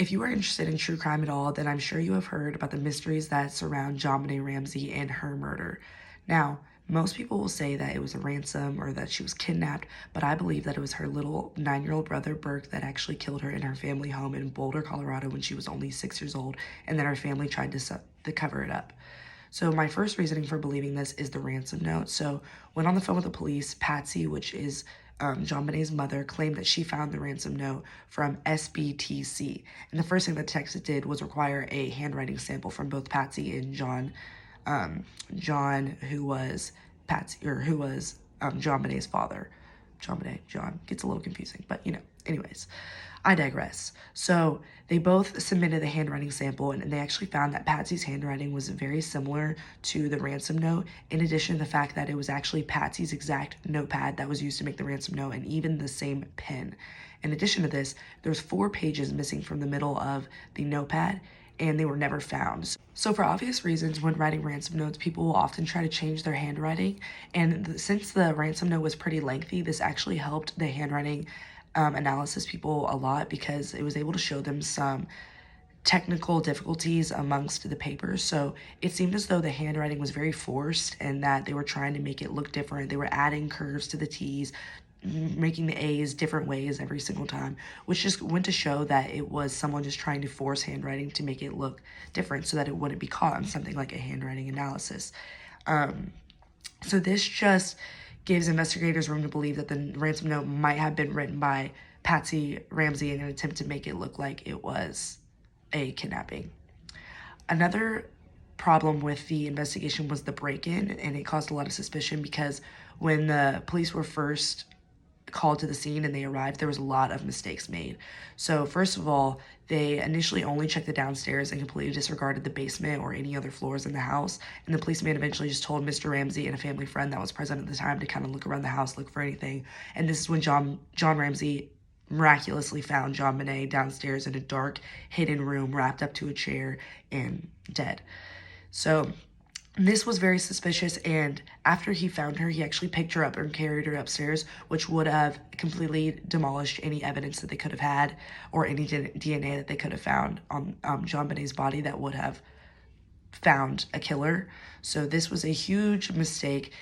If you are interested in true crime at all, then I'm sure you have heard about the mysteries that surround JonBenet Ramsey and her murder. Now, most people will say that it was a ransom or that she was kidnapped, but I believe that it was her little 9-year-old brother Burke that actually killed her in her family home in Boulder, Colorado when she was only 6 years old, and then her family tried to cover it up. So my first reasoning for believing this is the ransom note. So when on the phone with the police, Patsy, which is JonBenet's mother, claimed that she found the ransom note from SBTC. And the first thing the text did was require a handwriting sample from both Patsy and John, who was JonBenet's father. John gets a little confusing, but anyways, I digress. So they both submitted the handwriting sample, and they actually found that Patsy's handwriting was very similar to the ransom note, in addition to the fact that it was actually Patsy's exact notepad that was used to make the ransom note, and even the same pen. In addition to this, there's 4 pages missing from the middle of the notepad, and they were never found. So for obvious reasons, when writing ransom notes, people will often try to change their handwriting, and since the ransom note was pretty lengthy, this actually helped the handwriting analysis people a lot because it was able to show them some technical difficulties amongst the papers. So it seemed as though the handwriting was very forced and that they were trying to make it look different. They were adding curves to the T's, making the A's different ways every single time, which just went to show that it was someone just trying to force handwriting to make it look different so that it wouldn't be caught on something like a handwriting analysis. So this just gives investigators room to believe that the ransom note might have been written by Patsy Ramsey in an attempt to make it look like it was a kidnapping. Another problem with the investigation was the break-in, and it caused a lot of suspicion because when the police were first called to the scene and they arrived, there was a lot of mistakes made. So first of all, they initially only checked the downstairs and completely disregarded the basement or any other floors in the house. And the policeman eventually just told Mr. Ramsey and a family friend that was present at the time to kind of look around the house, look for anything. And this is when John Ramsey miraculously found JonBenet downstairs in a dark, hidden room, wrapped up to a chair and dead. So this was very suspicious, and after he found her, he actually picked her up and carried her upstairs, which would have completely demolished any evidence that they could have had or any DNA that they could have found on JonBenet's body that would have found a killer. So this was a huge mistake.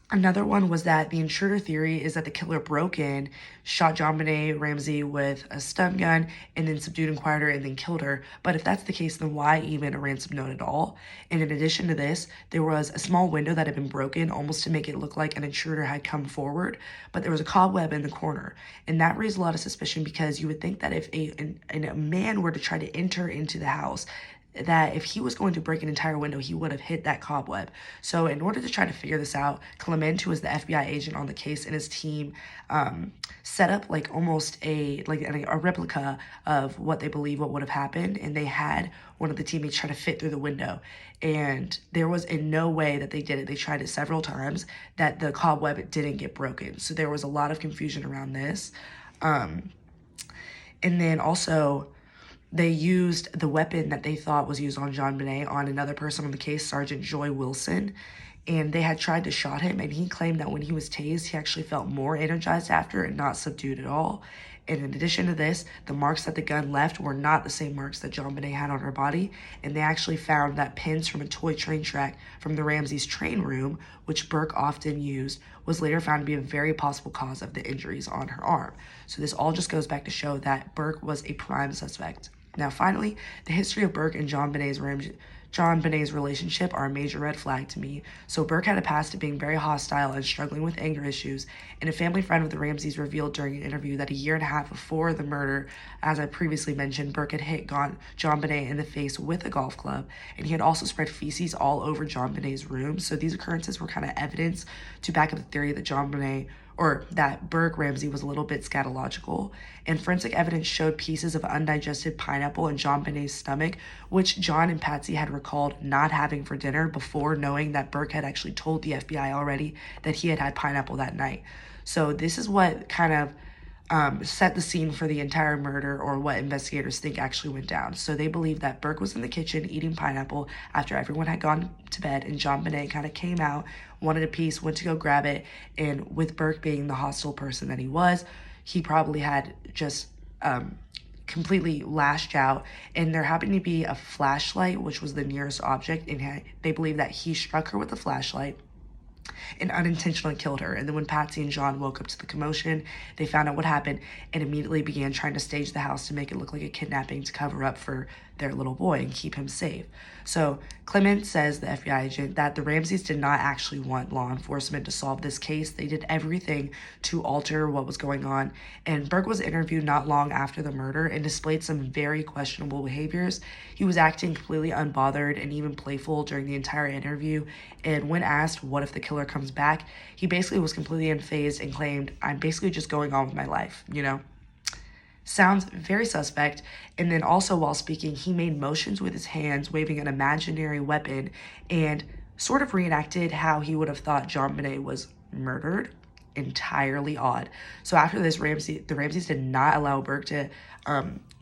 Another one was that the intruder theory is that the killer broke in, shot JonBenet Ramsey with a stun gun, and then subdued and quieted her and then killed her. But if that's the case, then why even a ransom note at all? And in addition to this, there was a small window that had been broken almost to make it look like an intruder had come forward, but there was a cobweb in the corner. And that raised a lot of suspicion because you would think that if a man were to try to enter into the house, that if he was going to break an entire window, he would have hit that cobweb. So in order to try to figure this out, Clement, who was the FBI agent on the case, and his team set up like almost a replica of what they believe what would have happened, and they had one of the teammates try to fit through the window. And there was in no way that they did it. They tried it several times that the cobweb didn't get broken. So there was a lot of confusion around this. And then also, they used the weapon that they thought was used on JonBenet on another person on the case, Sergeant Joy Wilson, and they had tried to shot him, and he claimed that when he was tased, he actually felt more energized after and not subdued at all. And in addition to this, the marks that the gun left were not the same marks that JonBenet had on her body, and they actually found that pins from a toy train track from the Ramsey's train room, which Burke often used, was later found to be a very possible cause of the injuries on her arm. So this all just goes back to show that Burke was a prime suspect. Now, finally, the history of Burke and JonBenet's relationship are a major red flag to me. So Burke had a past of being very hostile and struggling with anger issues, and a family friend of the Ramseys revealed during an interview that a year and a half before the murder, as I previously mentioned, Burke had hit JonBenet in the face with a golf club, and he had also spread feces all over JonBenet's room. So these occurrences were kind of evidence to back up the theory that that Burke Ramsey was a little bit scatological, and forensic evidence showed pieces of undigested pineapple in JonBenet's stomach, which John and Patsy had recalled not having for dinner before knowing that Burke had actually told the FBI already that he had had pineapple that night. So this is what kind of set the scene for the entire murder, or what investigators think actually went down. So they believe that Burke was in the kitchen eating pineapple after everyone had gone to bed, and JonBenet kind of came out, wanted a piece, went to go grab it, and with Burke being the hostile person that he was, he probably had just completely lashed out, and there happened to be a flashlight, which was the nearest object, and they believe that he struck her with the flashlight and unintentionally killed her. And then when Patsy and John woke up to the commotion, they found out what happened and immediately began trying to stage the house to make it look like a kidnapping to cover up for their little boy and keep him safe. So Clement says, the FBI agent, that the Ramseys did not actually want law enforcement to solve this case. They did everything to alter what was going on. And Burke was interviewed not long after the murder and displayed some very questionable behaviors. He was acting completely unbothered and even playful during the entire interview. And when asked what if the killer comes back, he basically was completely unfazed and claimed, "I'm basically just going on with my life, you know?" Sounds very suspect. And then also while speaking, he made motions with his hands, waving an imaginary weapon, and sort of reenacted how he would have thought John Benet was murdered. Entirely odd. So after this, the Ramseys did not allow Burke to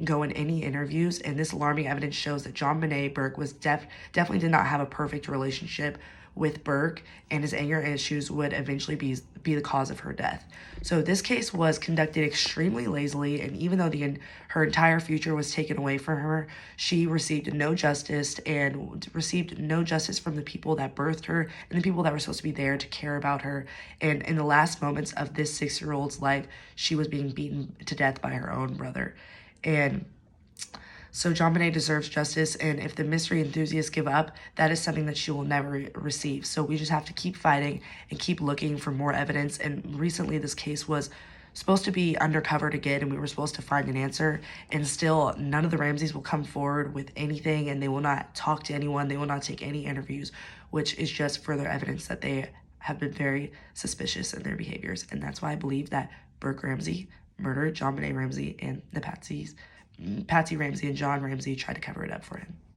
go in any interviews, and this alarming evidence shows that John Benet Burke was definitely did not have a perfect relationship with Burke, and his anger issues would eventually be the cause of her death. So this case was conducted extremely lazily, and even though her entire future was taken away from her, she received no justice from the people that birthed her and the people that were supposed to be there to care about her. And in the last moments of this 6-year-old's life, she was being beaten to death by her own brother. And so John Benet deserves justice, and if the mystery enthusiasts give up, that is something that she will never receive. So we just have to keep fighting and keep looking for more evidence. And recently this case was supposed to be undercovered again, and we were supposed to find an answer, and still none of the Ramseys will come forward with anything, and they will not talk to anyone. They will not take any interviews, which is just further evidence that they have been very suspicious in their behaviors. And that's why I believe that Burke Ramsey murdered John Benet Ramsey, and the Patsy Ramsey and John Ramsey tried to cover it up for him.